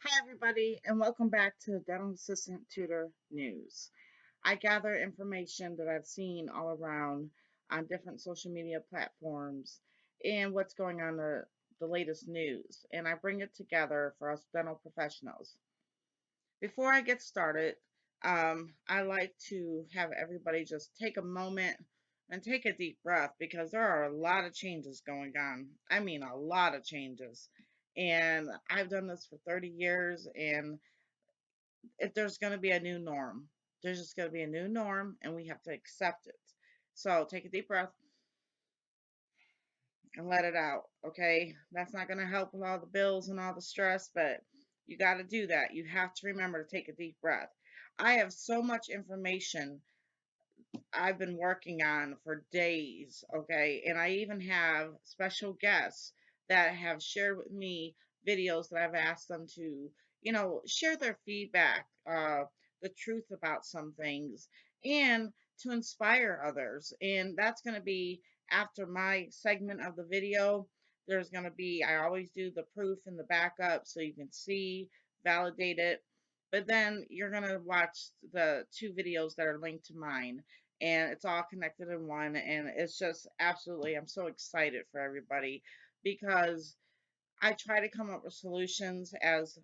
Hi, everybody, and welcome back to Dental Assistant Tutor News. I gather information that I've seen all around on different social media platforms and what's going on the latest news, and I bring it together for us dental professionals. Before I get started, I like to have everybody just take a moment and take a deep breath because there are a lot of changes going on. I mean, a lot of changes. And I've done this for 30 years, and if there's going to be a new norm. There's just going to be a new norm, and we have to accept it. So take a deep breath and let it out. Okay, that's not going to help with all the bills and all the stress, but you got to do that. You have to remember to take a deep breath. I have so much information I've been working on for days, okay? And I even have special guests that have shared with me videos that I've asked them to, share their feedback, the truth about some things, and to inspire others. And that's going to be after my segment of the video. There's going to be, I always do the proof and the backup so you can see, validate it. But then you're going to watch the two videos that are linked to mine, and it's all connected in one, and it's just absolutely, I'm so excited for everybody because I try to come up with solutions as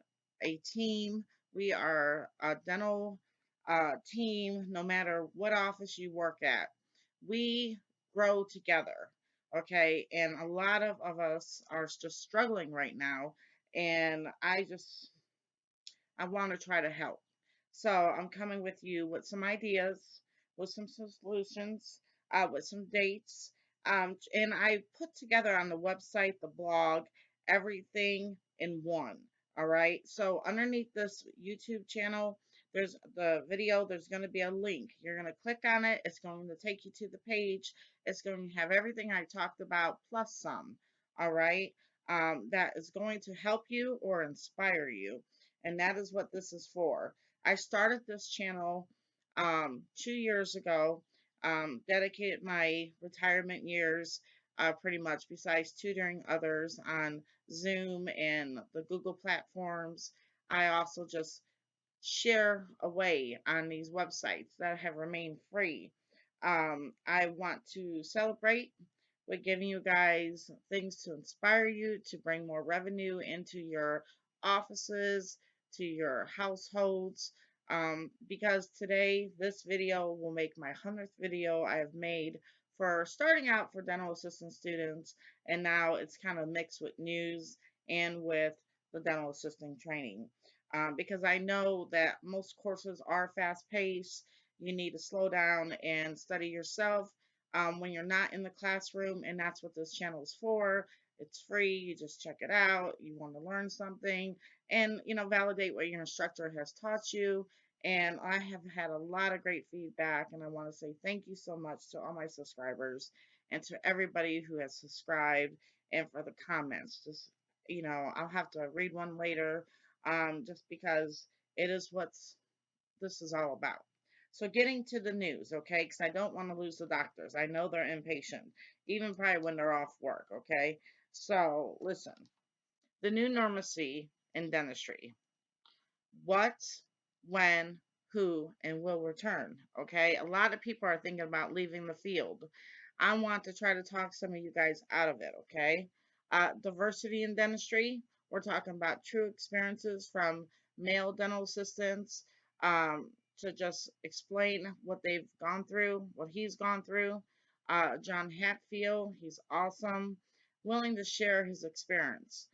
a team. We are a dental team. No matter what office you work at, we grow together. Okay, and a lot of us are just struggling right now, and I want to try to help. So I'm coming with you with some ideas, with some solutions, with some dates. And I put together on the website, the blog, everything in one. All right. So underneath this YouTube channel, there's the video, there's going to be a link. You're going to click on it. It's going to take you to the page. It's going to have everything I talked about plus some. All right. That is going to help you or inspire you, and that is what this is for. I started this channel 2 years ago, dedicated my retirement years pretty much, besides tutoring others on Zoom and the Google platforms. I also just share away on these websites that have remained free. I want to celebrate with giving you guys things to inspire you to bring more revenue into your offices, to your households. Because today, this video will make my 100th video I have made for starting out for dental assistant students, and now it's kind of mixed with news and with the dental assisting training. Because I know that most courses are fast paced. You need to slow down and study yourself when you're not in the classroom, and that's what this channel is for. It's free. You just check it out. You want to learn something and, validate what your instructor has taught you. And I have had a lot of great feedback, and I want to say thank you so much to all my subscribers and to everybody who has subscribed and for the comments. Just, I'll have to read one later, just because it is what's this is all about. So, getting to the news, okay, because I don't want to lose the doctors. I know they're impatient, even probably when they're off work, okay? So, listen, the new normacy in dentistry: what, when, who, and will return, okay? A lot of people are thinking about leaving the field. I want to try to talk some of you guys out of it, okay? Diversity in dentistry, we're talking about true experiences from male dental assistants, um, to just explain what they've gone through, what he's gone through. John Hatfield, he's awesome, willing to share his experience.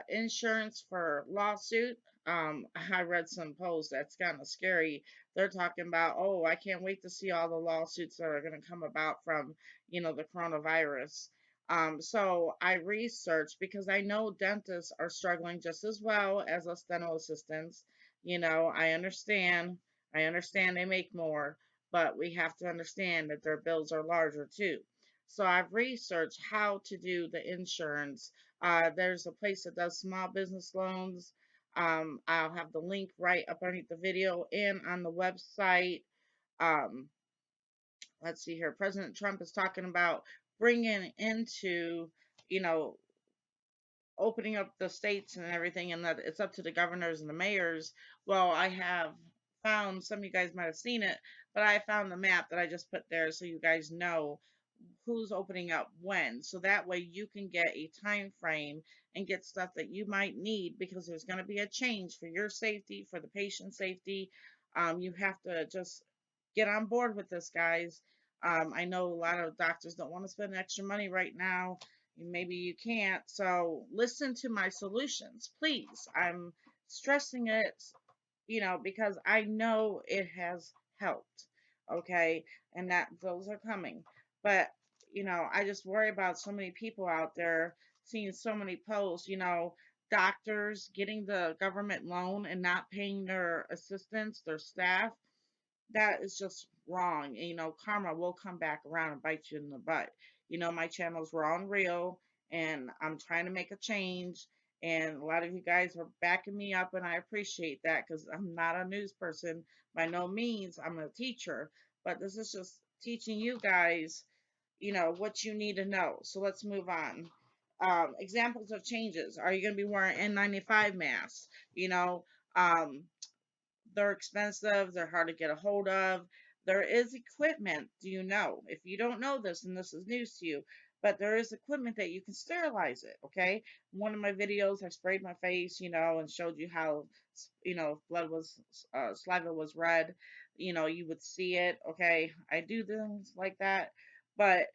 Insurance for lawsuit. I read some posts that's kind of scary. They're talking about, oh, I can't wait to see all the lawsuits that are going to come about from, the coronavirus. So I researched because I know dentists are struggling just as well as us dental assistants. I understand they make more, but we have to understand that their bills are larger too. So I've researched how to do the insurance. There's a place that does small business loans. I'll have the link right up underneath the video and on the website. Um, let's see here. President Trump is talking about bringing into, you know, opening up the states and everything, and that it's up to the governors and the mayors. Well, I have found, some of you guys might have seen it, but I found the map that I just put there so you guys know who's opening up when, so that way you can get a time frame and get stuff that you might need, because there's going to be a change for your safety, for the patient safety. You have to just get on board with this, guys. I know a lot of doctors don't want to spend extra money right now. Maybe you can't, so listen to my solutions, please. I'm stressing it, because I know it has helped. Okay, and that those are coming. But, I just worry about so many people out there seeing so many posts, doctors getting the government loan and not paying their assistants, their staff. That is just wrong. And, karma will come back around and bite you in the butt. My channel's raw and real, and I'm trying to make a change. And a lot of you guys are backing me up, and I appreciate that, because I'm not a news person by no means. I'm a teacher, but this is just teaching you guys, what you need to know. So let's move on. Examples of changes. Are you going to be wearing N95 masks? Um, they're expensive, they're hard to get a hold of. There is equipment, do you know? If you don't know this and this is news to you, but there is equipment that you can sterilize it, okay? One of my videos, I sprayed my face, and showed you how, blood was, saliva was red, you would see it, okay? I do things like that, but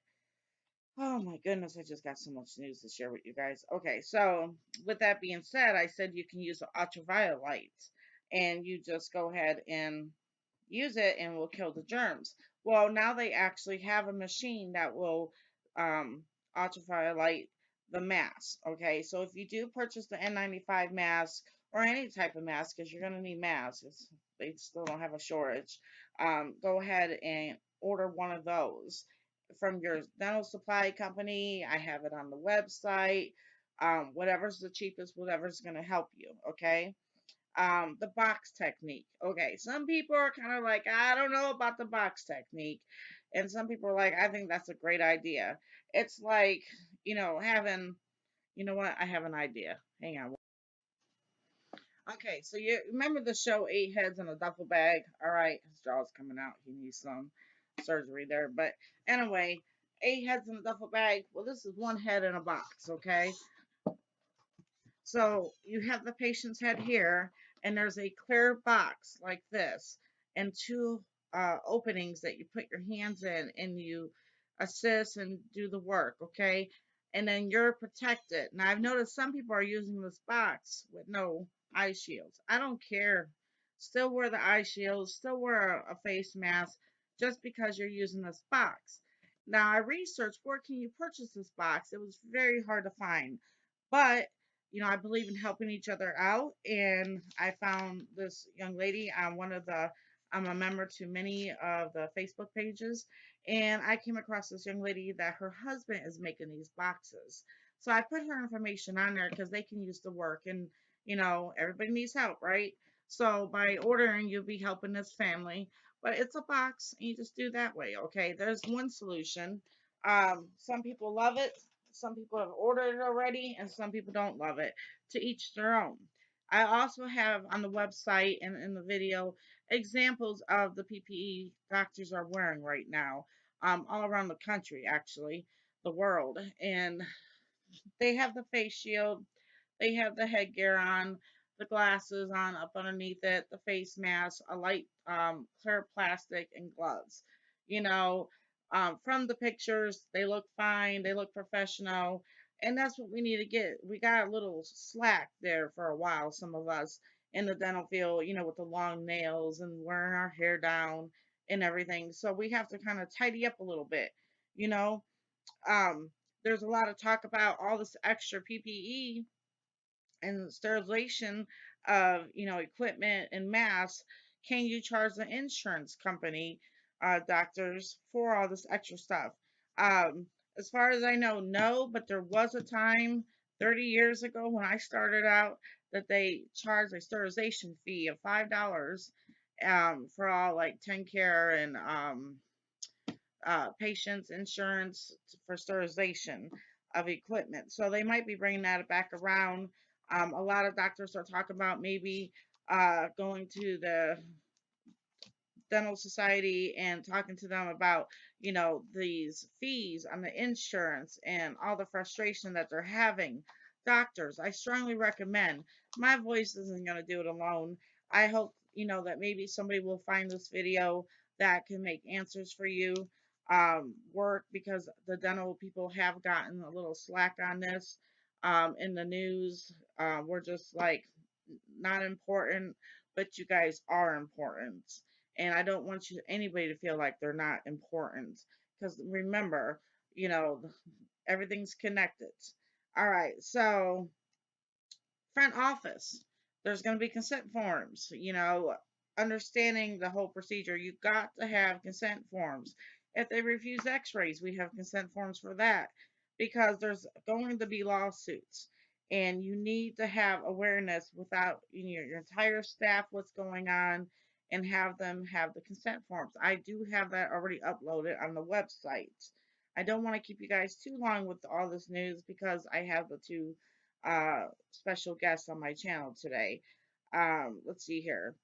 oh my goodness, I just got so much news to share with you guys. Okay, so with that being said, I said you can use the ultraviolet lights, and you just go ahead and use it and will kill the germs. Well, now they actually have a machine that will um, ultraviolet the mask. Okay, so if you do purchase the N95 mask or any type of mask, because you're going to need masks, they still don't have a shortage, go ahead and order one of those from your dental supply company. I have it on the website. Whatever's the cheapest, whatever's going to help you. Okay. The box technique. Okay, some people are kind of like, I don't know about the box technique. And some people are like, I think that's a great idea. It's like, having, you know what? I have an idea. Hang on. Okay, so you remember the show Eight Heads in a Duffel Bag? All right, his jaw's coming out. He needs some surgery there. But anyway, eight heads in a duffel bag. Well, this is one head in a box, okay? So you have the patient's head here, and there's a clear box like this, and two openings that you put your hands in, and you assist and do the work, okay? And then you're protected. Now, I've noticed some people are using this box with no eye shields. I don't care. Still wear the eye shields, still wear a face mask just because you're using this box. Now, I researched where can you purchase this box. It was very hard to find. But I believe in helping each other out. And I found this young lady on I'm a member to many of the Facebook pages. And I came across this young lady that her husband is making these boxes. So I put her information on there because they can use the work. And, everybody needs help, right? So by ordering, you'll be helping this family. But it's a box, and you just do that way, okay? There's one solution. Some people love it, some people have ordered it already, and some people don't love it. To each their own. I also have on the website and in the video examples of the PPE doctors are wearing right now, all around the country, actually, the world. And they have the face shield, they have the headgear on, the glasses on up underneath it, the face mask, a light clear plastic, and gloves. You know, from the pictures, they look fine, they look professional, and that's what we need to get. We got a little slack there for a while, some of us in the dental field, with the long nails and wearing our hair down and everything. So we have to kind of tidy up a little bit, you know. There's a lot of talk about all this extra PPE and sterilization of equipment and masks. Can you charge the insurance company, doctors, for all this extra stuff? um, as far as I know, no, but there was a time 30 years ago when I started out that they charged a sterilization fee of $5, for all like 10 care and patients insurance for sterilization. of equipment. So they might be bringing that back around. A lot of doctors are talking about maybe going to the dental society and talking to them about, these fees on the insurance and all the frustration that they're having. Doctors, I strongly recommend. My voice isn't going to do it alone. I hope, that maybe somebody will find this video that can make answers for you work, because the dental people have gotten a little slack on this in the news. We're just like not important, but you guys are important. And I don't want anybody to feel like they're not important. Because remember, you know, everything's connected. All right, so front office, there's going to be consent forms, understanding the whole procedure. You got to have consent forms. If they refuse x-rays, we have consent forms for that, because there's going to be lawsuits, and you need to have awareness without, your entire staff what's going on, and have them have the consent forms. I do have that already uploaded on the website. I don't want to keep you guys too long with all this news, because I have the two special guests on my channel today. Let's see here.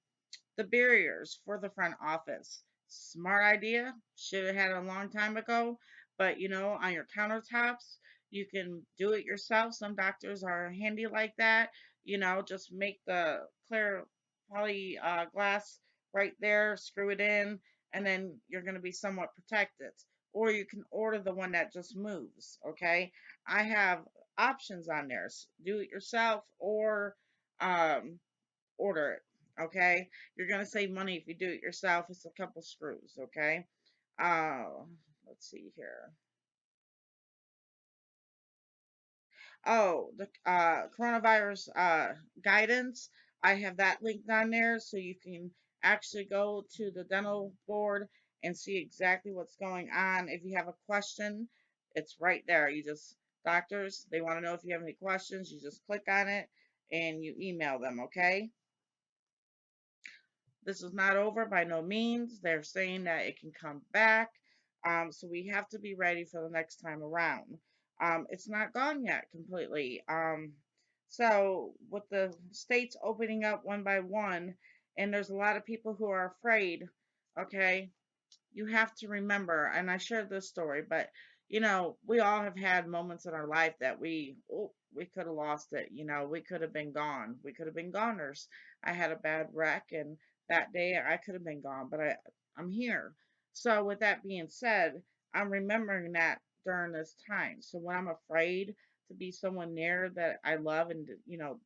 The barriers for the front office. Smart idea. Should have had it a long time ago. But, on your countertops, you can do it yourself. Some doctors are handy like that. Just make the clear poly glass right there, screw it in, and then you're going to be somewhat protected. Or you can order the one that just moves. Okay. I have options on there. Do it yourself, or um, order it. Okay. You're going to save money if you do it yourself. It's a couple screws. Okay. Uh, let's see here. Oh, the coronavirus guidance. I have that linked on there, so you can actually go to the dental board and see exactly what's going on. If you have a question, it's right there. Doctors, they want to know if you have any questions. You just click on it and you email them, okay? This is not over by no means. They're saying that it can come back. So we have to be ready for the next time around. It's not gone yet completely. So with the states opening up one by one, and there's a lot of people who are afraid, okay, you have to remember, and I shared this story, but we all have had moments in our life that we could have lost it. We could have been gone. We could have been goners. I had a bad wreck, and that day I could have been gone, but I'm here. So with that being said, I'm remembering that during this time. So when I'm afraid to be someone near that I love and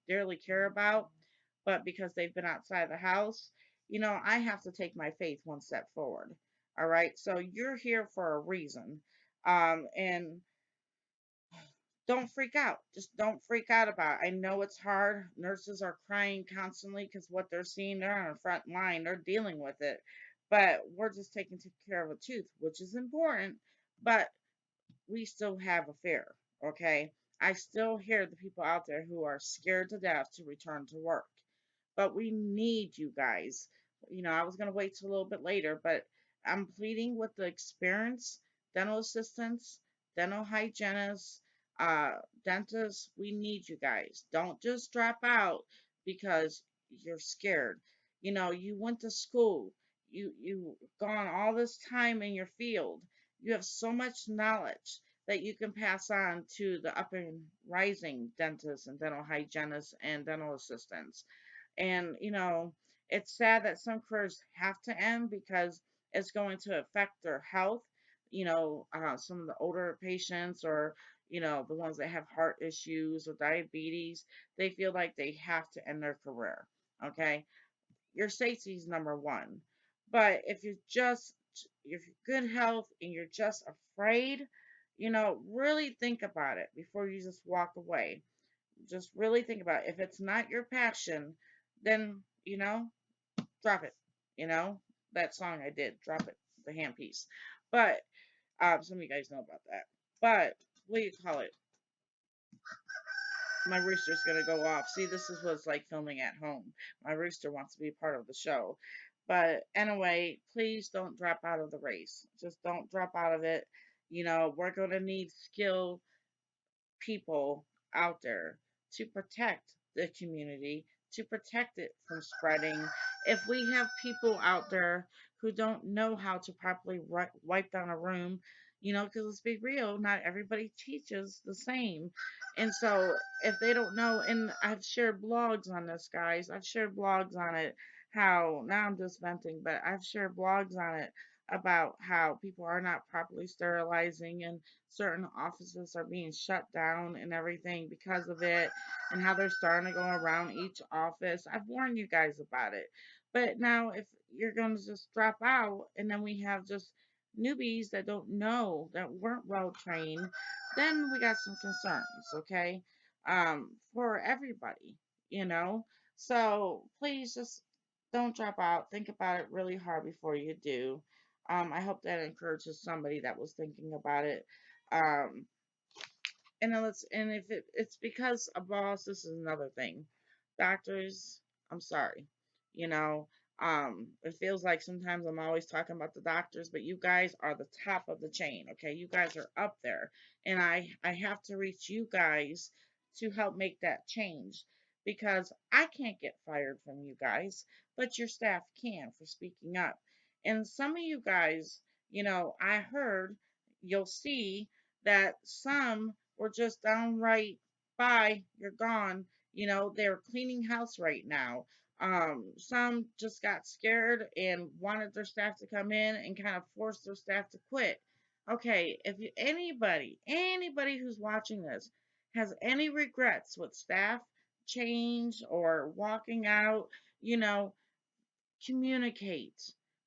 dearly care about, but because they've been outside the house, I have to take my faith one step forward. All right. So you're here for a reason. And don't freak out. Just don't freak out about it. I know it's hard. Nurses are crying constantly because what they're seeing, they're on the front line, they're dealing with it. But we're just taking care of a tooth, which is important. But we still have a fear. Okay. I still hear the people out there who are scared to death to return to work, but we need you guys. I was going to wait till a little bit later, but I'm pleading with the experienced dental assistants, dental hygienists, dentists. We need you guys. Don't just drop out because you're scared. You went to school. You gone all this time in your field. You have so much knowledge that you can pass on to the up and rising dentists and dental hygienists and dental assistants. And, it's sad that some careers have to end because it's going to affect their health. Some of the older patients, or, the ones that have heart issues or diabetes, they feel like they have to end their career. Okay. Your safety is number one. But if you're good health and you're just afraid, really think about it before you just walk away. Just really think about it. If it's not your passion, then, drop it. You know, that song I did, drop it, the handpiece. But, some of you guys know about that. But, what do you call it? My rooster's gonna go off. See, this is what's like filming at home. My rooster wants to be part of the show. But anyway, please don't drop out of the race. Just don't drop out of it. We're gonna need skill people out there to protect the community, to protect it from spreading. If we have people out there who don't know how to properly wipe down a room, because let's be real, not everybody teaches the same. And so if they don't know, and I've shared blogs on this, guys, I've shared blogs on it, how now I'm just venting, but I've shared blogs on it about how people are not properly sterilizing and certain offices are being shut down and everything because of it, and how they're starting to go around each office. I've warned you guys about it. But now, if you're going to just drop out and then we have just newbies that don't know, that weren't well trained, then we got some concerns, okay? For everybody, you know? So please just don't drop out. Think about it really hard before you do. I hope that encourages somebody that was thinking about it. Um, and if it's because a boss, this is another thing. Doctors, I'm sorry. You know, it feels like sometimes I'm always talking about the doctors, but you guys are the top of the chain, okay? You guys are up there. And I have to reach you guys to help make that change because I can't get fired from you guys, but your staff can for speaking up. And some of you guys, I heard, you'll see that some were just downright, bye, you're gone. They're cleaning house right now. Some just got scared and wanted their staff to come in and kind of forced their staff to quit. Okay, if anybody who's watching this has any regrets with staff change or walking out, you know, communicate.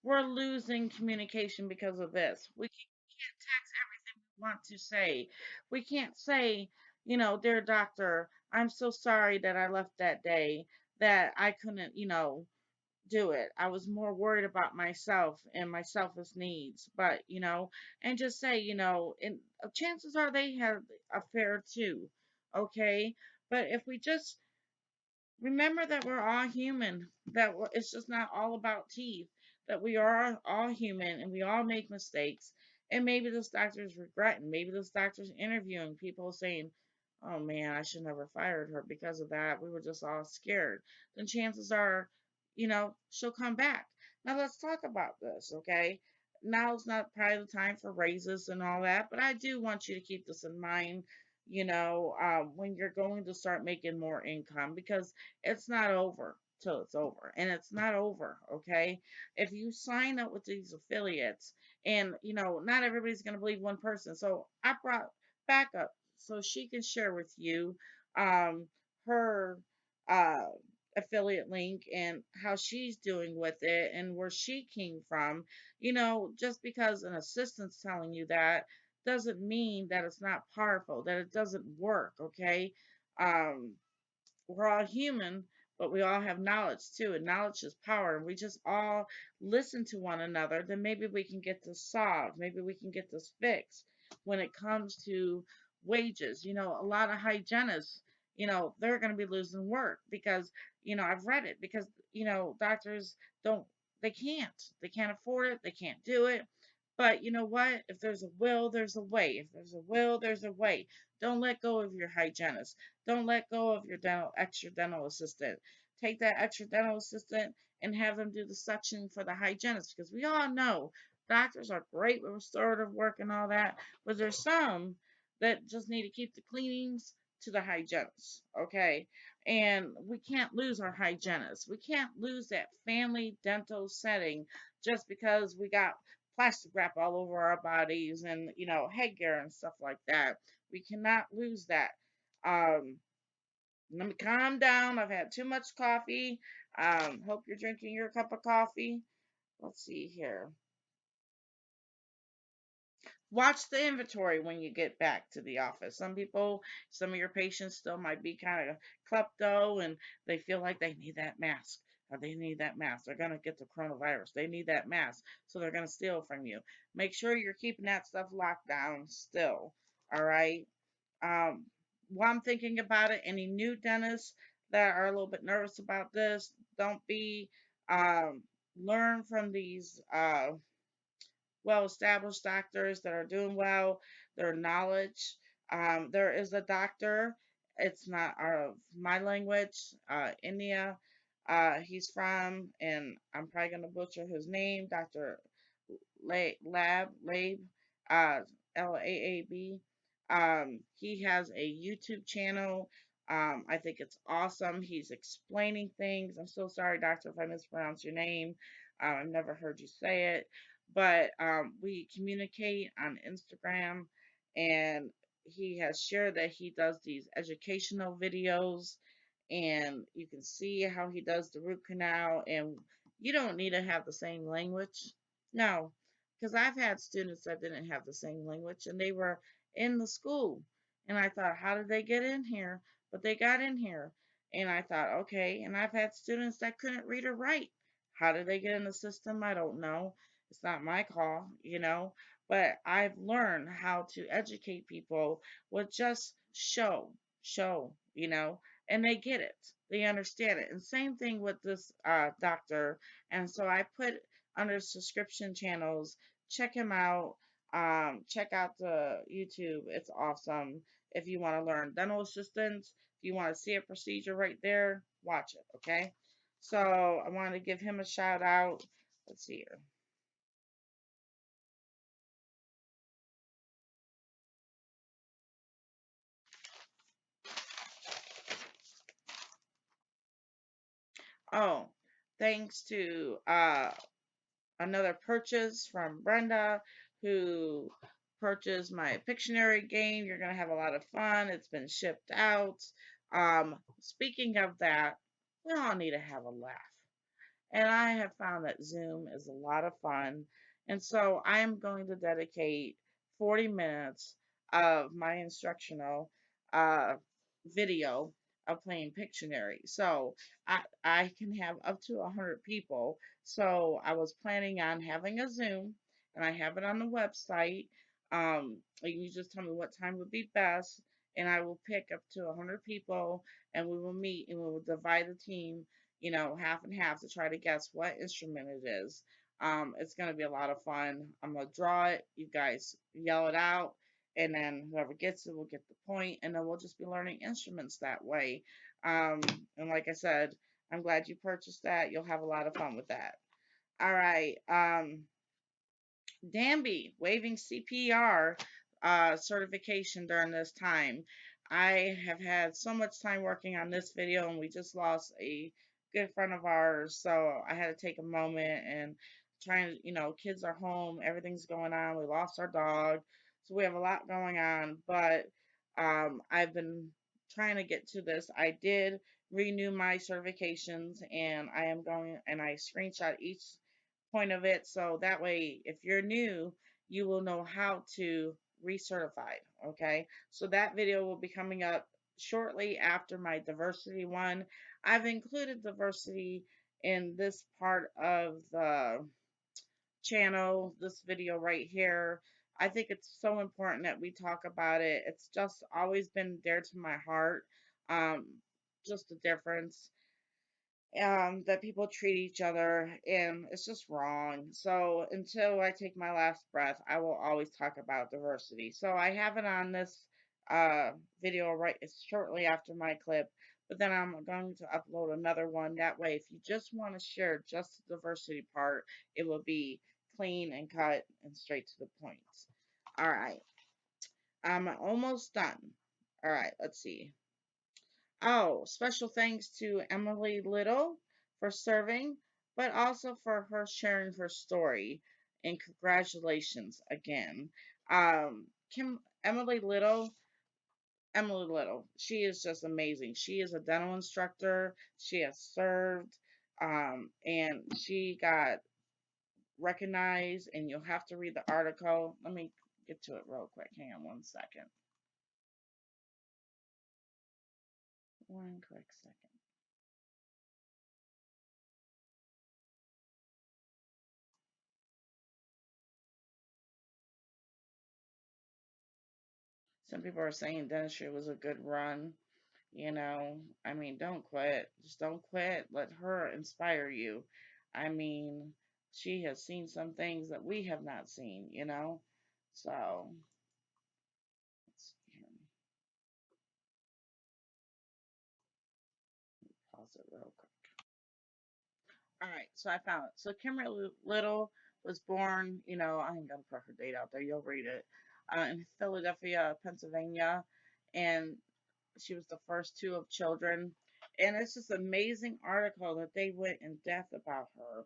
We're losing communication because of this. We can't text everything we want to say. We can't say, dear doctor, I'm so sorry that I left that day, that I couldn't, do it. I was more worried about myself and my selfish needs. But, and just say, and chances are they have affair too. Okay. But if we just remember that we're all human, that it's just not all about teeth, that we are all human and we all make mistakes. And maybe this doctor's regretting, maybe this doctor's interviewing people saying, oh man, I should never fired her because of that. We were just all scared. Then chances are, she'll come back. Now let's talk about this, okay? Now's not probably the time for raises and all that, but I do want you to keep this in mind, when you're going to start making more income because it's not over till it's over, and it's not over, okay? If you sign up with these affiliates, and not everybody's going to believe one person, so I brought back up so she can share with you um her uh affiliate link and how she's doing with it and where she came from. Just because an assistant's telling you that doesn't mean that it's not powerful, that it doesn't work, okay? um we're all human, but we all have knowledge too, and knowledge is power. And we just all listen to one another, then maybe we can get this solved. Maybe we can get this fixed when it comes to wages. A lot of hygienists, they're going to be losing work because, I've read it because, doctors don't, they can't afford it, they can't do it. But you know what? If there's a will, there's a way. If there's a will, there's a way. Don't let go of your hygienist. Don't let go of your extra dental assistant. Take that extra dental assistant and have them do the suction for the hygienist because we all know doctors are great with restorative work and all that, but there's some that just need to keep the cleanings to the hygienist, okay? And we can't lose our hygienist. We can't lose that family dental setting just because we got plastic wrap all over our bodies and headgear and stuff like that. We cannot lose that. um Let me calm down. I've had too much coffee. Hope you're drinking your cup of coffee. Let's see here. Watch the inventory when you get back to the office. Some of your patients still might be kind of klepto and they feel like they need that mask. Or they need that mask. They're going to get the coronavirus. They need that mask. So they're going to steal from you. Make sure you're keeping that stuff locked down still. All right. While I'm thinking about it, any new dentists that are a little bit nervous about this, don't be. Um, Learn from these well established doctors that are doing well, their knowledge. There is a doctor. It's not my language, India. He's from, and I'm probably gonna butcher his name, Doctor Laab, uh, Laab. He has a YouTube channel. I think it's awesome. He's explaining things. I'm so sorry, doctor, if I mispronounce your name. I've never heard you say it, but we communicate on Instagram, and he has shared that he does these educational videos, and you can see how he does the root canal, and you don't need to have the same language. No, because I've had students that didn't have the same language, and they were in the school, and I thought, how did they get in here? But they got in here, and I thought, okay. And I've had students that couldn't read or write. How did they get in the system? I don't know. It's not my call. But I've learned how to educate people with just show, and they get it. They understand it. And same thing with this doctor. And so I put under subscription channels, check him out. Check out the YouTube. It's awesome. If you want to learn dental assistance, if you want to see a procedure right there, watch it. Okay. So I wanted to give him a shout out. Let's see here. Oh, thanks to another purchase from Brenda, who purchased my Pictionary game. You're going to have a lot of fun. It's been shipped out. Speaking of that, we all need to have a laugh. And I have found that Zoom is a lot of fun. And so I am going to dedicate 40 minutes of my instructional uh, video of playing Pictionary. So I can have up to 100 people. So I was planning on having a Zoom, and I have it on the website. You just tell me what time would be best, and I will pick up to 100 people, and we will meet and we will divide the team, half and half, to try to guess what instrument it is. It's going to be a lot of fun. I'm going to draw it. You guys yell it out. And then whoever gets it will get the point. And then we'll just be learning instruments that way. Um, and like I said, I'm glad you purchased that. You'll have a lot of fun with that. All right. Danby waiving CPR certification during this time. I have had so much time working on this video, and we just lost a good friend of ours, so I had to take a moment and trying. Kids are home, everything's going on. We lost our dog, so we have a lot going on. But I've been trying to get to this. I did renew my certifications, and I am going, and I screenshot each point of it. So that way, if you're new, you will know how to recertify. Okay. So that video will be coming up shortly after my diversity one. I've included diversity in this part of the channel, this video right here. I think it's so important that we talk about it. It's just always been dear to my heart. Um, just the difference that people treat each other, and it's just wrong. So until I take my last breath, I will always talk about diversity. So I have it on this uh, video right shortly after my clip, but then I'm going to upload another one. That way, if you just want to share just the diversity part, it will be clean and cut and straight to the point. All right, I'm almost done. All right, let's see. Oh, special thanks to Emily Little for serving, but also for her sharing her story. And congratulations again. Kim Emily Little, she is just amazing. She is a dental instructor. She has served, and she got recognized. And you'll have to read the article. Let me get to it real quick. Hang on one second. One quick second. Some people are saying dentistry was a good run. I mean, don't quit. Just don't quit. Let her inspire you. I mean, she has seen some things that we have not seen. So, let's see here. All right, so I found it. So Kimberly Little was born, I ain't gonna put her date out there. You'll read it. In Philadelphia, Pennsylvania, and she was the first two of children. And it's just an amazing article that they went in depth about her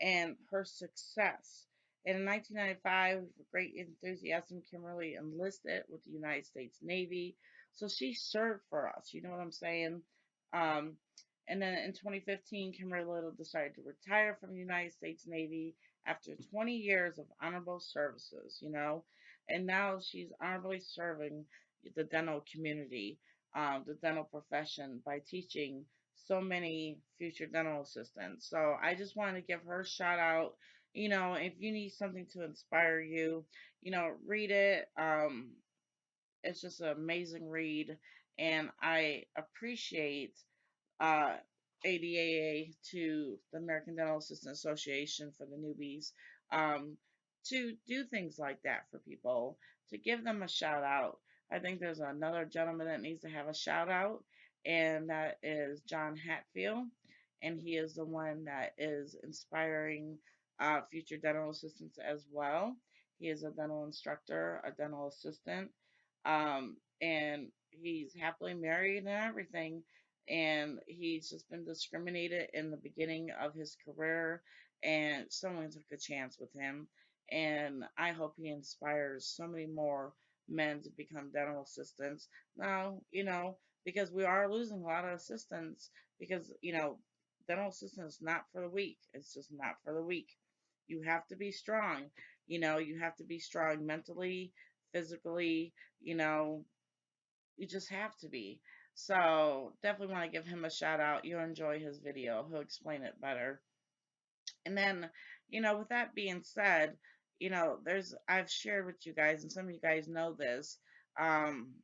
and her success. And in 1995, with great enthusiasm, Kimberly enlisted with the United States Navy. So she served for us. You know what I'm saying? Um, and then in 2015, Kimberly Little decided to retire from the United States Navy after 20 years of honorable services. And now she's honorably serving the dental community, the dental profession, by teaching so many future dental assistants. So I just wanted to give her a shout out. If you need something to inspire you, read it. It's just an amazing read, and I appreciate uh, ADAA, to the American Dental Assistant Association, for the newbies, um, to do things like that for people, to give them a shout out. I think there's another gentleman that needs to have a shout out, and that is John Hatfield. And he is the one that is inspiring future dental assistants as well. He is a dental instructor, a dental assistant, and he's happily married and everything, and he's just been discriminated in the beginning of his career, and someone took a chance with him, and I hope he inspires so many more men to become dental assistants now, because we are losing a lot of assistants, because dental assistants is not for the weak. It's just not for the weak. You have to be strong. You have to be strong mentally, physically. you know you just have to be. So definitely want to give him a shout out. You'll enjoy his video. He'll explain it better. And then, with that being said, I've shared with you guys, and some of you guys know this. Um,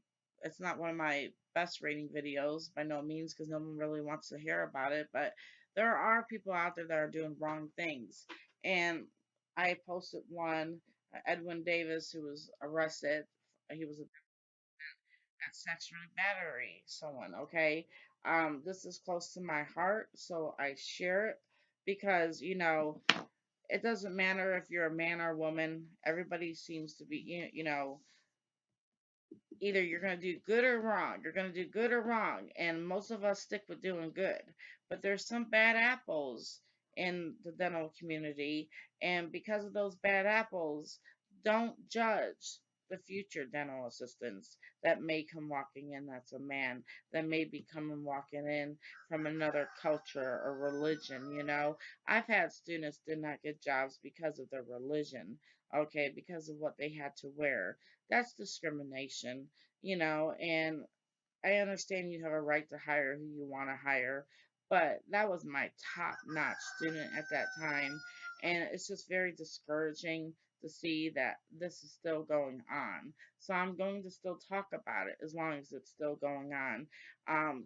it's not one of my best rating videos by no means, because no one really wants to hear about it. But there are people out there that are doing wrong things. And I posted one, Edwin Davis, who was arrested. He was that sexually battery someone, okay? This is close to my heart, so I share it because, it doesn't matter if you're a man or a woman. Everybody seems to be, either you're going to do good or wrong. You're going to do good or wrong. And most of us stick with doing good. But there's some bad apples in the dental community. And because of those bad apples, don't judge the future dental assistants that may come walking in. That's a man that may be coming walking in from another culture or religion. I've had students did not get jobs because of their religion, okay, because of what they had to wear. That's discrimination, and I understand you have a right to hire who you want to hire, but that was my top notch student at that time. And it's just very discouraging to see that this is still going on. So I'm going to still talk about it as long as it's still going on. Um,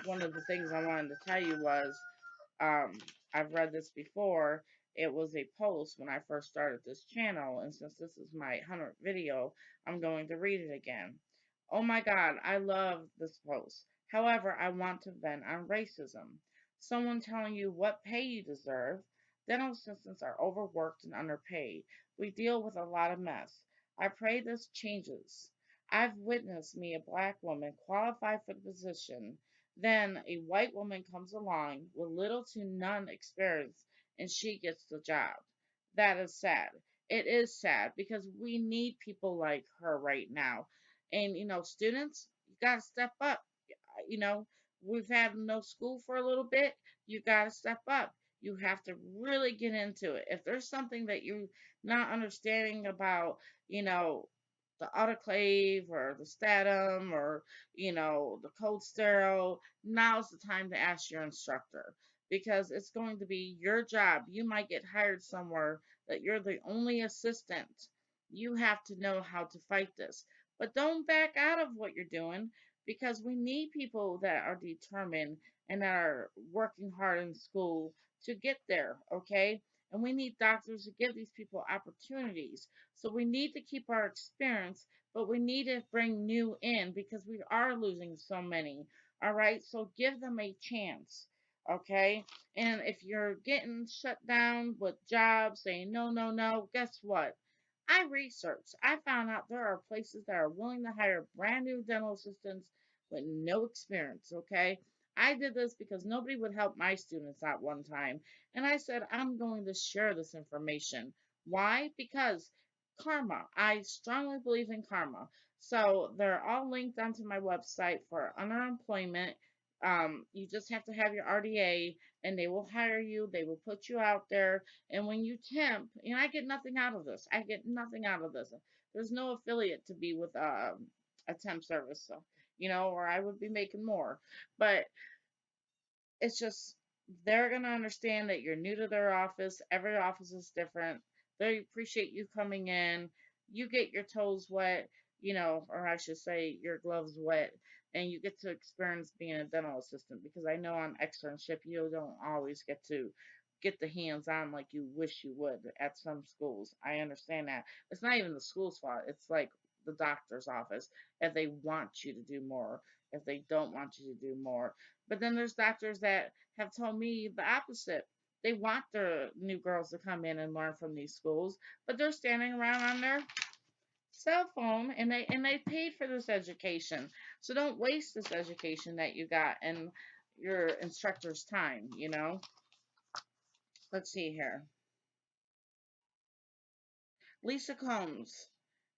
One of the things I wanted to tell you was, um, I've read this before. It was a post when I first started this channel, and since this is my 100th video, I'm going to read it again. Oh my God, I love this post. However, I want to vent on racism. Someone telling you what pay you deserve. Dental assistants are overworked and underpaid. We deal with a lot of mess. I pray this changes. I've witnessed me, a black woman, qualify for the position, then a white woman comes along with little to none experience and she gets the job. That is sad. It is sad because we need people like her right now. And, students, you got to step up. You know, we've had no school for a little bit. You got to step up. You have to really get into it. If there's something that you're not understanding about, you know, the autoclave or the statum or, the code stereo, now's the time to ask your instructor, because it's going to be your job. You might get hired somewhere that you're the only assistant. You have to know how to fight this. But don't back out of what you're doing, because we need people that are determined and that are working hard in school to get there, okay? And we need doctors to give these people opportunities. So we need to keep our experience, but we need to bring new in because we are losing so many. All right, so give them a chance. Okay? And if you're getting shut down with jobs saying no, no, no, guess what? I researched. I found out there are places that are willing to hire brand new dental assistants with no experience. Okay? I did this because nobody would help my students out one time. And I said, I'm going to share this information. Why? Because karma. I strongly believe in karma. So they're all linked onto my website for unemployment. You just have to have your RDA and they will hire you. They will put you out there. And when you temp, and I get nothing out of this. I get nothing out of this. There's no affiliate to be with a temp service, so, or I would be making more. But it's just they're going to understand that you're new to their office. Every office is different. They appreciate you coming in. You get your toes wet, or I should say your gloves wet, and you get to experience being a dental assistant because I know on externship you don't always get to get the hands on like you wish you would at some schools. I understand that. It's not even the school's fault. It's like the doctor's office if they want you to do more, if they don't want you to do more. But then there's doctors that have told me the opposite. They want their new girls to come in and learn from these schools, but they're standing around on their cell phone and they paid for this education. So don't waste this education that you got and your instructor's time. Let's see here. Lisa Combs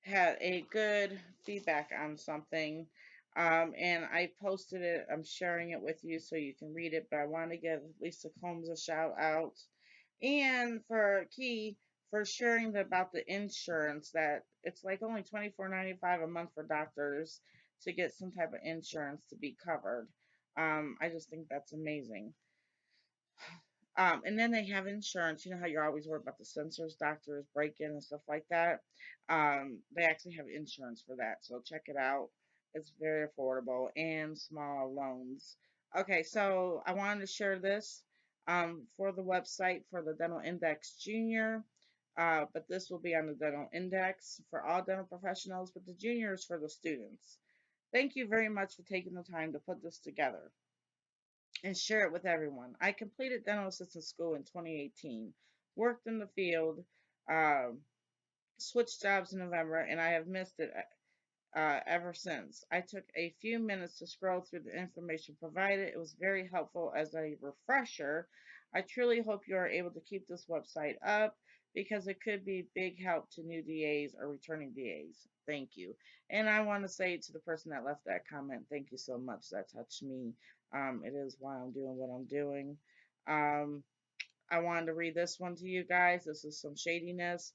had a good feedback on something. And I posted it. I'm sharing it with you so you can read it. But I want to give Lisa Combs a shout out. And for Key for sharing about the insurance that it's like only $24.95 a month for doctors to get some type of insurance to be covered. I just think that's amazing. And then they have insurance. You know how you're always worried about the sensors, doctors, break in, and stuff like that. They actually have insurance for that. So check it out. It's very affordable and small loans. Okay, so I wanted to share this for the website for the Dental Index Junior. But this will be on the Dental Index for all dental professionals, but the junior is for the students. Thank you very much for taking the time to put this together and share it with everyone. I completed dental assistant school in 2018, worked in the field, um, switched jobs in November, and I have missed it ever since. I took a few minutes to scroll through the information provided. It was very helpful as a refresher. I truly hope you are able to keep this website up because it could be big help to new DAs or returning DAs. Thank you. And I want to say to the person that left that comment, thank you so much. That touched me. It is why I'm doing what I'm doing. Um, I wanted to read this one to you guys. This is some shadiness.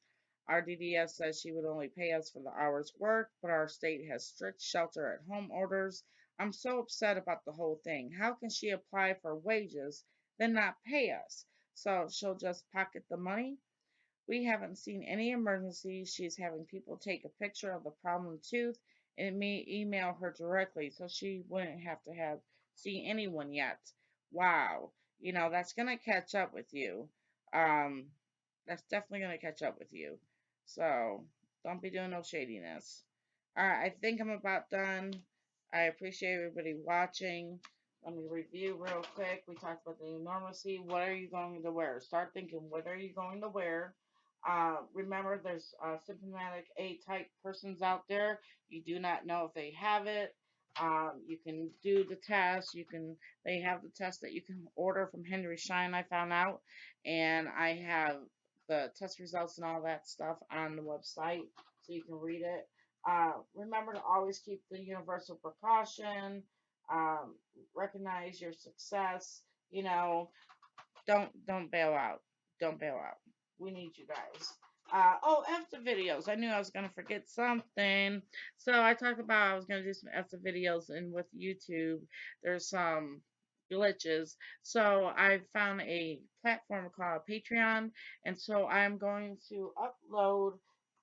Our DDS says she would only pay us for the hours worked, but our state has strict shelter at home orders. I'm so upset about the whole thing. How can she apply for wages, then not pay us? So she'll just pocket the money? We haven't seen any emergencies. She's having people take a picture of the problem tooth and me email her directly so she wouldn't have to have see anyone yet. Wow. That's gonna catch up with you. Um, that's definitely gonna catch up with you. So don't be doing no shadiness. Alright, I think I'm about done. I appreciate everybody watching. Let me review real quick. We talked about the normalcy. What are you going to wear? Start thinking, what are you going to wear? Remember, there's symptomatic A-type persons out there. You do not know if they have it. You can do the test. They have the test that you can order from Henry Schein, I found out. And I have the test results and all that stuff on the website so you can read it. Remember to always keep the universal precaution. Um, recognize your success. Don't bail out. Don't bail out. We need you guys. After videos. I knew I was gonna forget something. So I talked about I was gonna do some after videos, and with YouTube, there's some glitches. So I found a platform called Patreon, and so I'm going to upload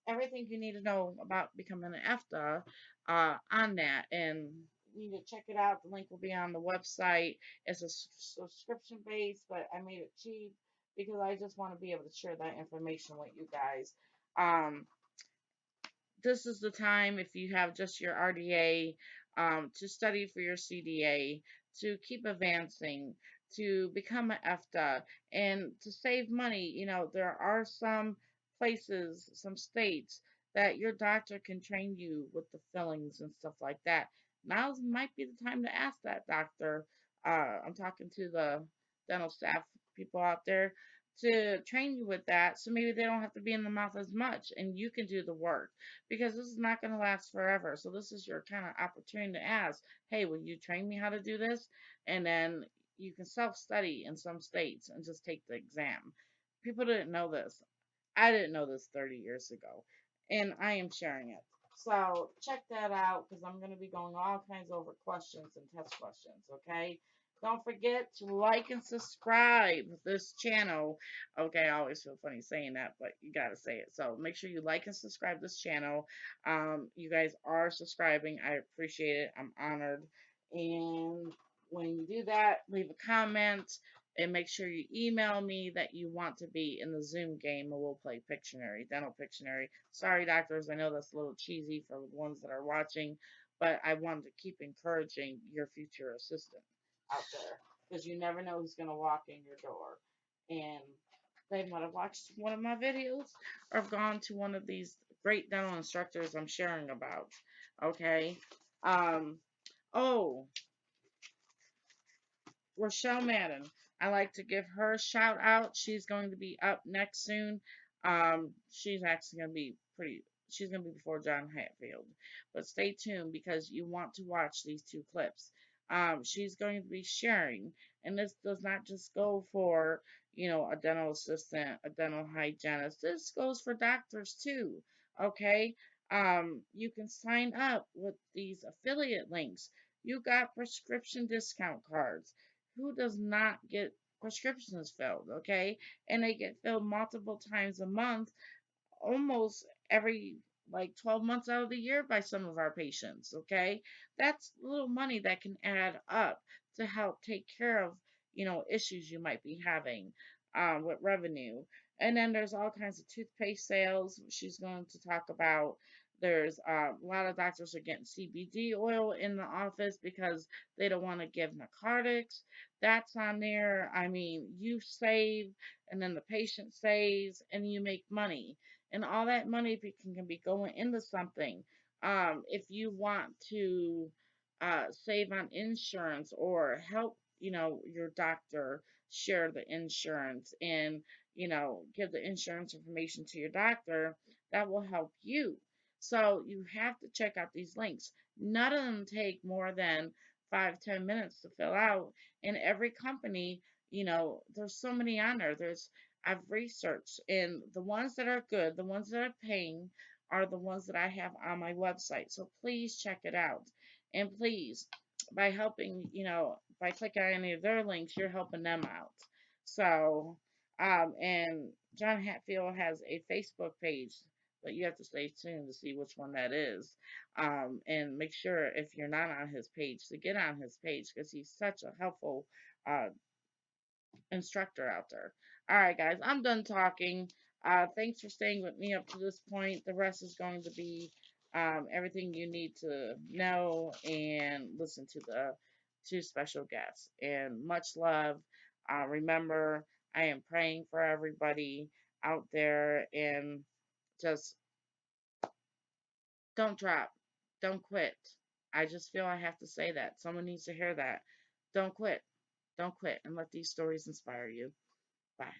everything you need to know about becoming an EFTA on that, and you need to check it out. The link will be on the website. It's a subscription base, but I made it cheap because I just want to be able to share that information with you guys. Um, this is the time, if you have just your RDA, to study for your CDA, to keep advancing. to become an EFDA and to save money. You know, there are some places, some states that your doctor can train you with the fillings and stuff like that. Now might be the time to ask that doctor. I'm talking to the dental staff people out there to train you with that so maybe they don't have to be in the mouth as much and you can do the work because this is not going to last forever. So this is your kind of opportunity to ask, hey, will you train me how to do this? And then you can self-study in some states and just take the exam. People didn't know this. I didn't know this 30 years ago, and I am sharing it. So check that out because I'm going to be going all kinds over questions and test questions, okay? Don't forget to like and subscribe this channel. Okay, I always feel funny saying that, but you got to say it. So make sure you like and subscribe this channel. You guys are subscribing. I appreciate it. I'm honored. And when you do that, leave a comment and make sure you email me that you want to be in the Zoom game and we'll play Pictionary, Dental Pictionary. Sorry, doctors, I know that's a little cheesy for the ones that are watching, but I wanted to keep encouraging your future assistant out there because you never know who's going to walk in your door. And they might have watched one of my videos or have gone to one of these great dental instructors I'm sharing about. Okay. Um, oh, Rychelle Madden. I like to give her a shout out. She's going to be up next soon. She's actually going to be pretty. She's going to be before John Hatfield. But stay tuned because you want to watch these two clips. She's going to be sharing, and this does not just go for, you know, a dental assistant, a dental hygienist. This goes for doctors too. Okay. You can sign up with these affiliate links. You got prescription discount cards. Who does not get prescriptions filled, okay? And they get filled multiple times a month, almost every like 12 months out of the year by some of our patients, okay? That's little money that can add up to help take care of, you know, issues you might be having with revenue. And then there's all kinds of toothpaste sales she's going to talk about. There's a lot of doctors are getting CBD oil in the office because they don't want to give narcotics. That's on there. I mean, you save, and then the patient saves, and you make money, and all that money can be going into something. If you want to save on insurance or help, you know, your doctor share the insurance and, you know, give the insurance information to your doctor, that will help you. So you have to check out these links. None of them take more than 5-10 minutes to fill out. And every company, you know, there's so many on there. I've researched, and the ones that are good, the ones that are paying, are the ones that I have on my website. So please check it out. And please, by helping, you know, by clicking on any of their links, you're helping them out. So, and John Hatfield has a Facebook page, but you have to stay tuned to see which one that is. And make sure if you're not on his page to get on his page because he's such a helpful uh, instructor out there. All right, guys, I'm done talking. Thanks for staying with me up to this point. The rest is going to be everything you need to know and listen to the two special guests. And much love. Remember, I am praying for everybody out there and just don't drop. Don't quit. I just feel I have to say that. Someone needs to hear that. Don't quit. Don't quit and let these stories inspire you. Bye.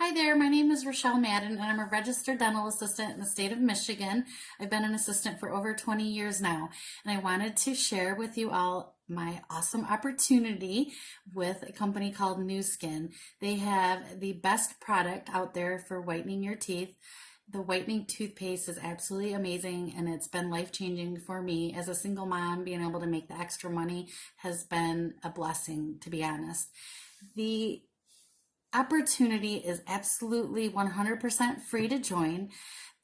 Hi there, my name is Rychelle Madden, and I'm a registered dental assistant in the state of Michigan. I've been an assistant for over 20 years now, and I wanted to share with you all my awesome opportunity with a company called Nu Skin. They have the best product out there for whitening your teeth. The whitening toothpaste is absolutely amazing, and it's been life-changing for me as a single mom. Being able to make the extra money has been a blessing, to be honest. The opportunity is absolutely 100% free to join.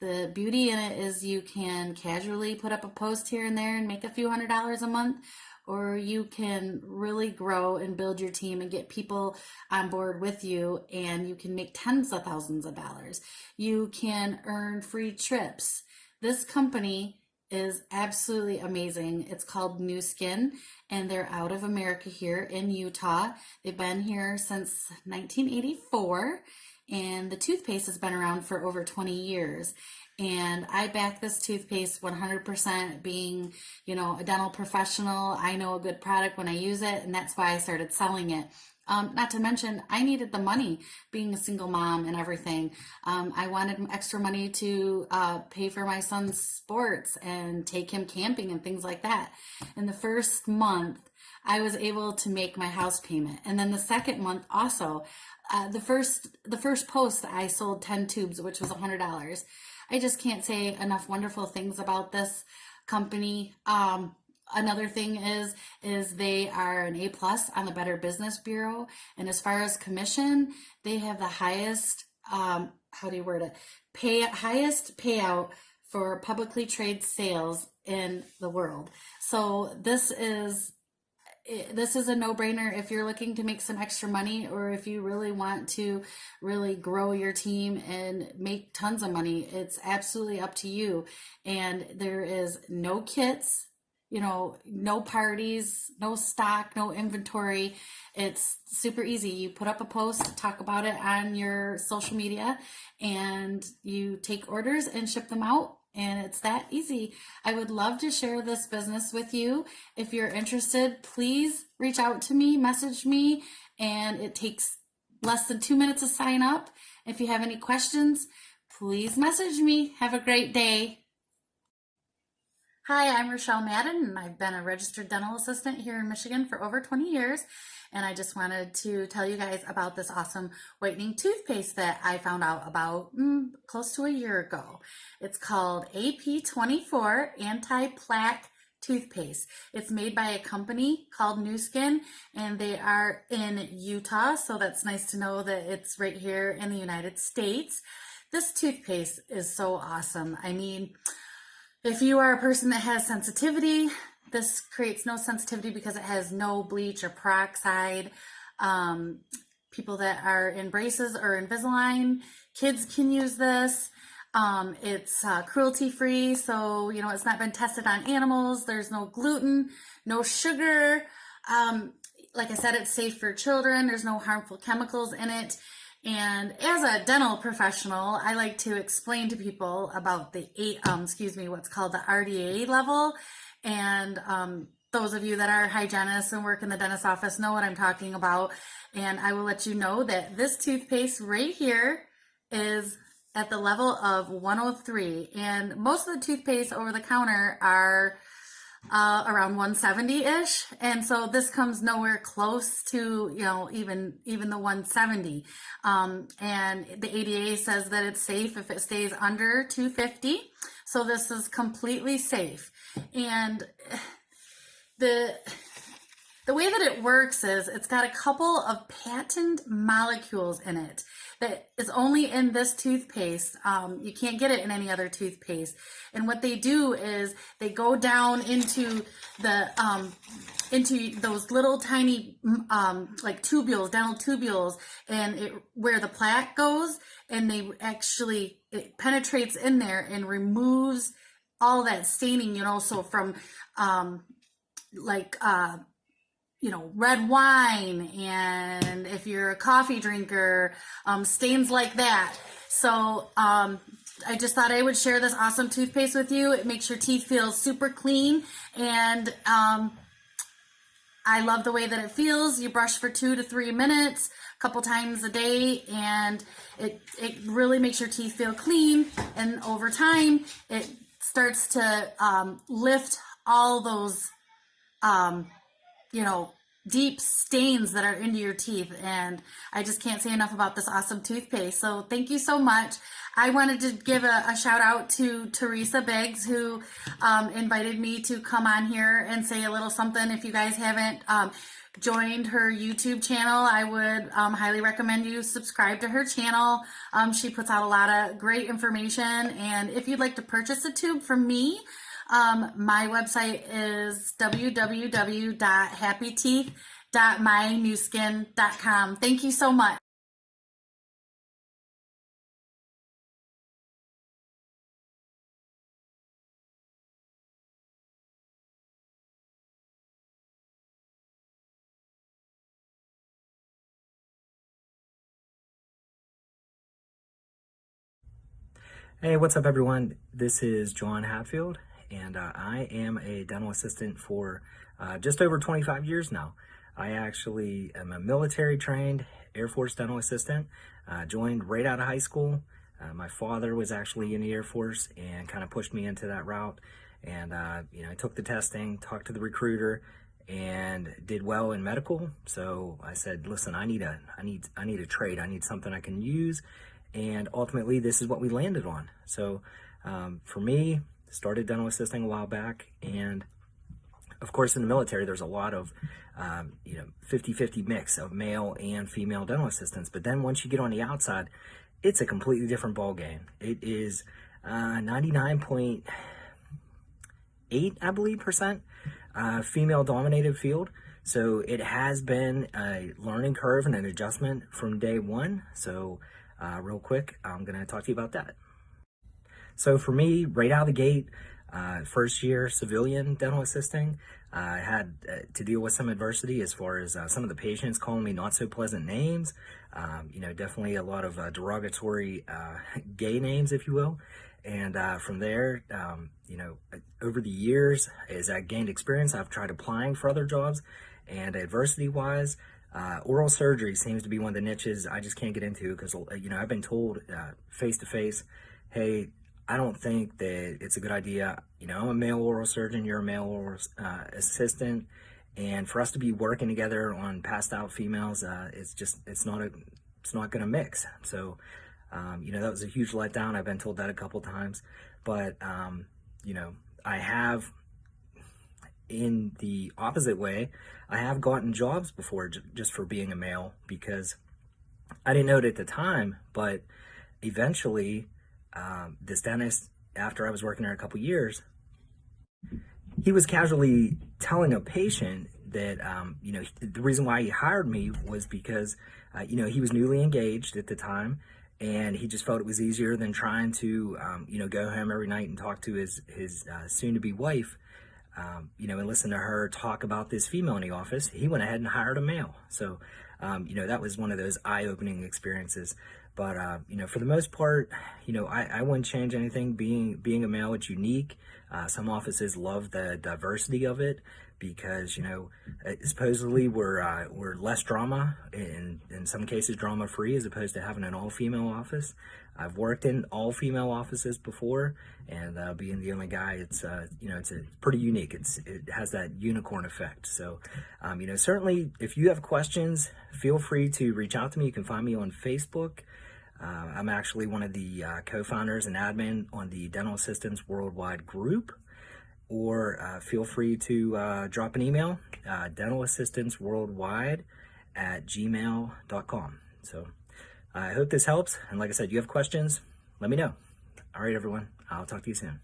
The beauty in it is you can casually put up a post here and there and make a few $100s a month, or you can really grow and build your team and get people on board with you, and you can make tens of thousands of dollars. You can earn free trips. This company is absolutely amazing. It's called Nu Skin, and they're out of America here in Utah. They've been here since 1984, and the toothpaste has been around for over 20 years. And I back this toothpaste 100%. Being, a dental professional, I know a good product when I use it, and that's why I started selling it. Not to mention, I needed the money being a single mom and everything. I wanted extra money to pay for my son's sports and take him camping and things like that. In the first month, I was able to make my house payment. And then the second month also, the first post, I sold 10 tubes, which was $100. I just can't say enough wonderful things about this company. Another thing is they are an A+ on the Better Business Bureau, and as far as commission, they have the highest highest payout for publicly traded sales in the world. So this is a no-brainer if you're looking to make some extra money, or if you really want to really grow your team and make tons of money. It's absolutely up to you. And there is no kits, no parties, no stock, no inventory. It's super easy. You put up a post, talk about it on your social media, and you take orders and ship them out. And it's that easy. I would love to share this business with you. If you're interested, please reach out to me, message me, and it takes less than 2 minutes to sign up. If you have any questions, please message me. Have a great day. Hi, I'm Rychelle Madden, and I've been a registered dental assistant here in Michigan for over 20 years. And I just wanted to tell you guys about this awesome whitening toothpaste that I found out about close to a year ago. It's called AP24 Anti-Plaque Toothpaste. It's made by a company called Nu Skin, and they are in Utah, so that's nice to know that it's right here in the United States. This toothpaste is so awesome. I mean, if you are a person that has sensitivity, this creates no sensitivity because it has no bleach or peroxide. People that are in braces or Invisalign, kids can use this. It's cruelty-free, so it's not been tested on animals. There's no gluten, no sugar. Like I said, it's safe for children. There's no harmful chemicals in it. And as a dental professional, I like to explain to people about what's called the RDA level. And those of you that are hygienists and work in the dentist's office know what I'm talking about. And I will let you know that this toothpaste right here is at the level of 103. And most of the toothpaste over the counter are around 170-ish. And so this comes nowhere close to, even the 170. And the ADA says that it's safe if it stays under 250. So this is completely safe. And the way that it works is it's got a couple of patent molecules in it that is only in this toothpaste. You can't get it in any other toothpaste. And what they do is they go down into those little tiny like tubules, dental tubules, and where the plaque goes, and it penetrates in there and removes all that staining, so from red wine, and if you're a coffee drinker, stains like that. So I just thought I would share this awesome toothpaste with you. It makes your teeth feel super clean, and I love the way that it feels. You brush for 2 to 3 minutes, couple times a day, and it really makes your teeth feel clean. And over time, it starts to lift all those deep stains that are into your teeth. And I just can't say enough about this awesome toothpaste. So thank you so much. I wanted to give a shout out to Teresa Biggs, who invited me to come on here and say a little something. If you guys haven't joined her YouTube channel, I would highly recommend you subscribe to her channel. She puts out a lot of great information. And if you'd like to purchase a tube from me, my website is www.happyteeth.mynewskin.com. Thank you so much. Hey, what's up everyone? This is John Hatfield, and I am a dental assistant for just over 25 years now. I actually am a military trained Air Force dental assistant, joined right out of high school. My father was actually in the Air Force and kind of pushed me into that route. And I took the testing, talked to the recruiter, and did well in medical. So I said, listen, I need a trade. I need something I can use. And ultimately, this is what we landed on. So for me, started dental assisting a while back. And of course, in the military, there's a lot of 50-50 mix of male and female dental assistants. But then once you get on the outside, it's a completely different ball game. It is 99.8, I believe, percent female dominated field. So it has been a learning curve and an adjustment from day one. So real quick, I'm going to talk to you about that. So for me, right out of the gate, first year civilian dental assisting, I had to deal with some adversity as far as some of the patients calling me not so pleasant names. Definitely a lot of derogatory gay names, if you will. And from there, over the years, as I gained experience, I've tried applying for other jobs, and adversity-wise, oral surgery seems to be one of the niches I just can't get into because, I've been told face to face, hey, I don't think that it's a good idea. I'm a male oral surgeon, you're a male oral assistant, and for us to be working together on passed out females, it's not going to mix. So, that was a huge letdown. I've been told that a couple times, but I have, in the opposite way, I have gotten jobs before just for being a male, because I didn't know it at the time, but eventually this dentist, after I was working there a couple years, he was casually telling a patient that the reason why he hired me was because he was newly engaged at the time, and he just felt it was easier than trying to go home every night and talk to his soon-to-be wife, and listen to her talk about this female in the office. He went ahead and hired a male. So, that was one of those eye-opening experiences. But, for the most part, I wouldn't change anything. Being a male, it's unique. Some offices love the diversity of it because, supposedly we're less drama, in some cases drama-free, as opposed to having an all-female office. I've worked in all-female offices before, and being the only guy, it's pretty unique. It has that unicorn effect. So, certainly, if you have questions, feel free to reach out to me. You can find me on Facebook. I'm actually one of the co-founders and admin on the Dental Assistants Worldwide group. Or feel free to drop an email, dentalassistantsworldwide@gmail.com. So I hope this helps. And like I said, you have questions, let me know. All right, everyone. I'll talk to you soon.